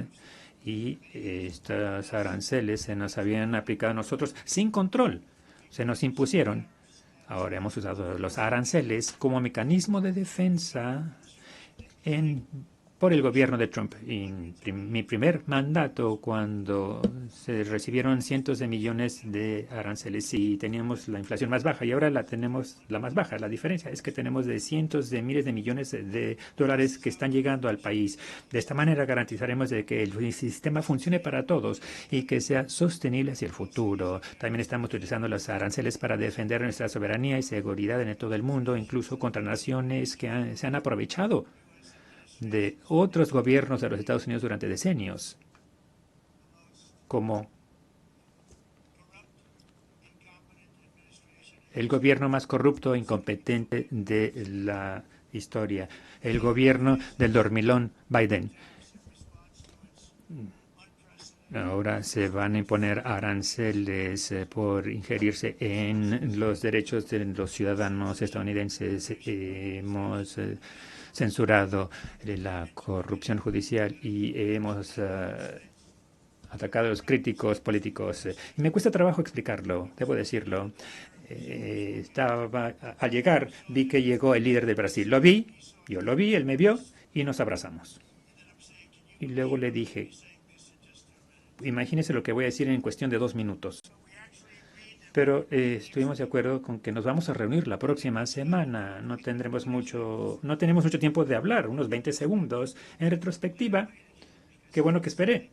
Y estos aranceles se nos habían aplicado a nosotros sin control. Se nos impusieron. Ahora hemos usado los aranceles como mecanismo de defensa por el gobierno de Trump. En mi primer mandato, cuando se recibieron cientos de millones de aranceles y teníamos la inflación más baja, y ahora la tenemos la más baja. La diferencia es que tenemos de cientos de miles de millones de dólares que están llegando al país. De esta manera garantizaremos de que el sistema funcione para todos y que sea sostenible hacia el futuro. También estamos utilizando los aranceles para defender nuestra soberanía y seguridad en todo el mundo, incluso contra naciones que se han aprovechado de otros gobiernos de los Estados Unidos durante decenios, como el gobierno más corrupto e incompetente de la historia, el gobierno del dormilón Biden. Ahora se van a imponer aranceles por ingerirse en los derechos de los ciudadanos estadounidenses. Hemos censurado la corrupción judicial y hemos atacado a los críticos políticos. Y me cuesta trabajo explicarlo, debo decirlo. Al llegar, vi que llegó el líder de Brasil. Lo vi, yo lo vi, él me vio y nos abrazamos. Y luego le dije, imagínese lo que voy a decir en cuestión de 2 minutos. Pero estuvimos de acuerdo con que nos vamos a reunir la próxima semana. No tenemos mucho tiempo de hablar, unos 20 segundos. En retrospectiva, qué bueno que esperé.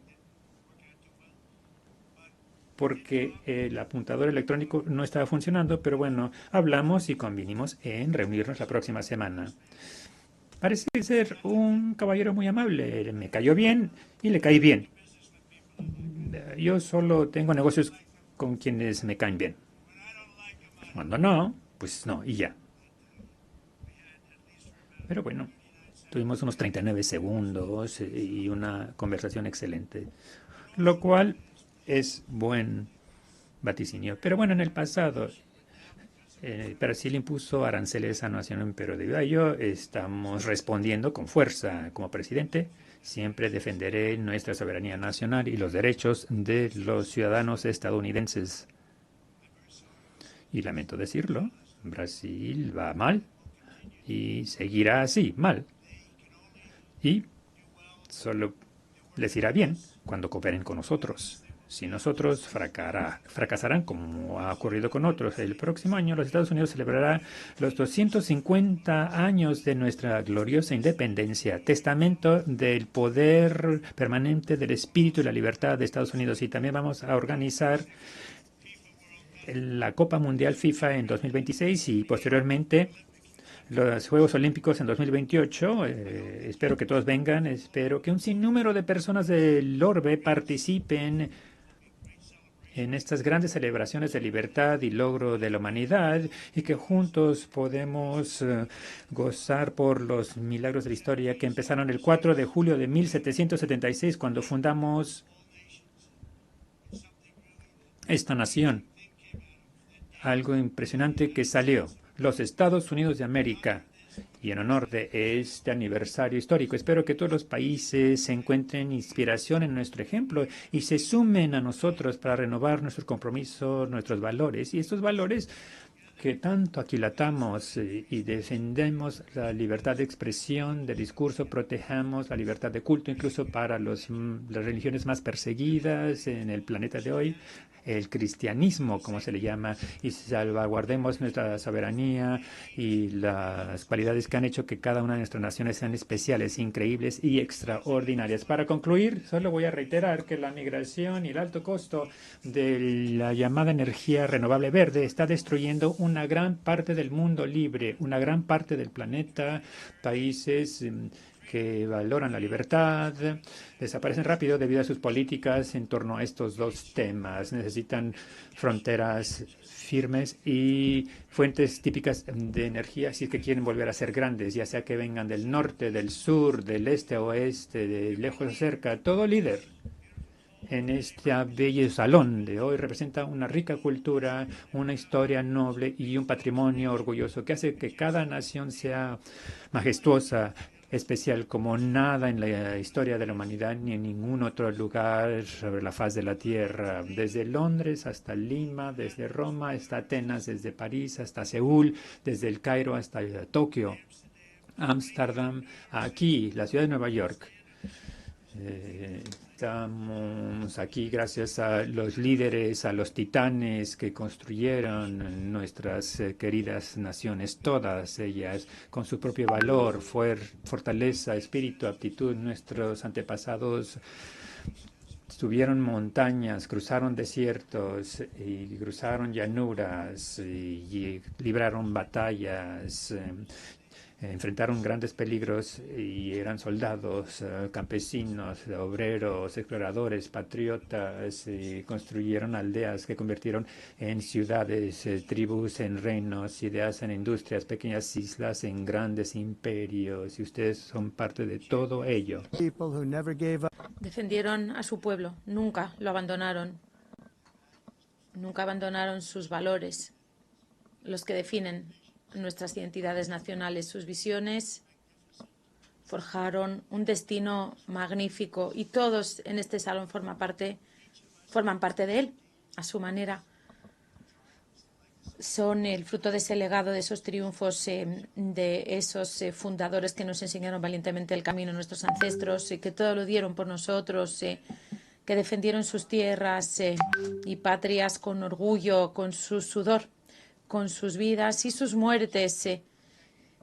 Porque el apuntador electrónico no estaba funcionando, pero bueno, hablamos y convinimos en reunirnos la próxima semana. Parece ser un caballero muy amable. Me cayó bien y le caí bien. Yo solo tengo negocios con quienes me caen bien. Cuando no, pues no, y ya. Pero bueno, tuvimos unos 39 segundos y una conversación excelente, lo cual es buen vaticinio. Pero bueno, en el pasado, Brasil impuso aranceles a nación, pero debido a ello estamos respondiendo con fuerza. Como presidente, siempre defenderé nuestra soberanía nacional y los derechos de los ciudadanos estadounidenses. Y lamento decirlo, Brasil va mal y seguirá así, mal. Y solo les irá bien cuando cooperen con nosotros. Si nosotros fracasarán como ha ocurrido con otros. El próximo año los Estados Unidos celebrará los 250 años de nuestra gloriosa independencia, testamento del poder permanente del espíritu y la libertad de Estados Unidos. Y también vamos a organizar la Copa Mundial FIFA en 2026 y posteriormente los Juegos Olímpicos en 2028. Espero que todos vengan. Espero que un sinnúmero de personas del orbe participen en estas grandes celebraciones de libertad y logro de la humanidad y que juntos podemos gozar por los milagros de la historia que empezaron el 4 de julio de 1776 cuando fundamos esta nación. Algo impresionante que salió. Los Estados Unidos de América. Y en honor de este aniversario histórico, espero que todos los países encuentren inspiración en nuestro ejemplo y se sumen a nosotros para renovar nuestros compromisos, nuestros valores. Y estos valores que tanto aquilatamos y defendemos la libertad de expresión, de discurso, protejamos la libertad de culto, incluso para las religiones más perseguidas en el planeta de hoy, el cristianismo, como se le llama, y salvaguardemos nuestra soberanía y las cualidades que han hecho que cada una de nuestras naciones sean especiales, increíbles y extraordinarias. Para concluir, solo voy a reiterar que la migración y el alto costo de la llamada energía renovable verde está destruyendo una gran parte del mundo libre, una gran parte del planeta, países que valoran la libertad, desaparecen rápido debido a sus políticas en torno a estos dos temas. Necesitan fronteras firmes y fuentes típicas de energía si es que quieren volver a ser grandes, ya sea que vengan del norte, del sur, del este a oeste, de lejos o cerca. Todo líder en este bello salón de hoy representa una rica cultura, una historia noble y un patrimonio orgulloso que hace que cada nación sea majestuosa, especial como nada en la historia de la humanidad ni en ningún otro lugar sobre la faz de la tierra. Desde Londres hasta Lima, desde Roma hasta Atenas, desde París hasta Seúl, desde el Cairo hasta Tokio, Ámsterdam, aquí, la ciudad de Nueva York. Estamos aquí gracias a los líderes, a los titanes que construyeron nuestras queridas naciones, todas ellas con su propio valor, fortaleza, espíritu, aptitud. Nuestros antepasados subieron montañas, cruzaron desiertos y cruzaron llanuras y libraron batallas. enfrentaron grandes peligros y eran soldados, campesinos, obreros, exploradores, patriotas, y construyeron aldeas que convirtieron en ciudades, tribus en reinos, ideas en industrias, pequeñas islas en grandes imperios, y ustedes son parte de todo ello. People who never gave up. Defendieron a su pueblo, nunca lo abandonaron. Nunca abandonaron sus valores, los que definen nuestras identidades nacionales. Sus visiones forjaron un destino magnífico y todos en este salón forman parte de él, a su manera. Son el fruto de ese legado, de esos triunfos, de esos fundadores que nos enseñaron valientemente el camino, nuestros ancestros, que todo lo dieron por nosotros, que defendieron sus tierras y patrias con orgullo, con su sudor, con sus vidas y sus muertes.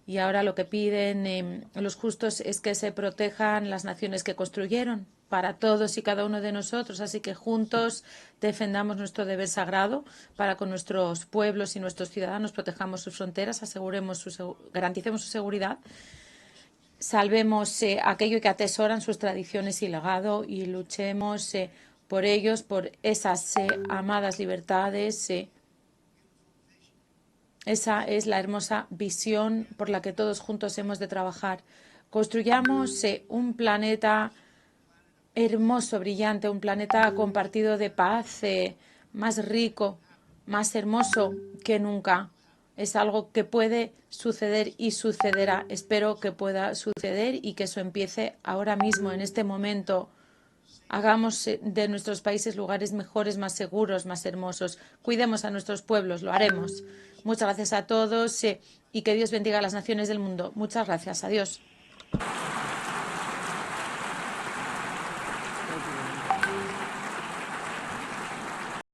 Y ahora lo que piden los justos es que se protejan las naciones que construyeron para todos y cada uno de nosotros. Así que juntos defendamos nuestro deber sagrado para con nuestros pueblos y nuestros ciudadanos, protejamos sus fronteras, garanticemos su seguridad. Salvemos aquello que atesoran sus tradiciones y legado y luchemos por ellos, por esas amadas libertades. Esa es la hermosa visión por la que todos juntos hemos de trabajar. Construyamos un planeta hermoso, brillante, un planeta compartido de paz, más rico, más hermoso que nunca. Es algo que puede suceder y sucederá. Espero que pueda suceder y que eso empiece ahora mismo, en este momento. Hagamos de nuestros países lugares mejores, más seguros, más hermosos. Cuidemos a nuestros pueblos, lo haremos. Muchas gracias a todos y que Dios bendiga a las naciones del mundo. Muchas gracias. Adiós.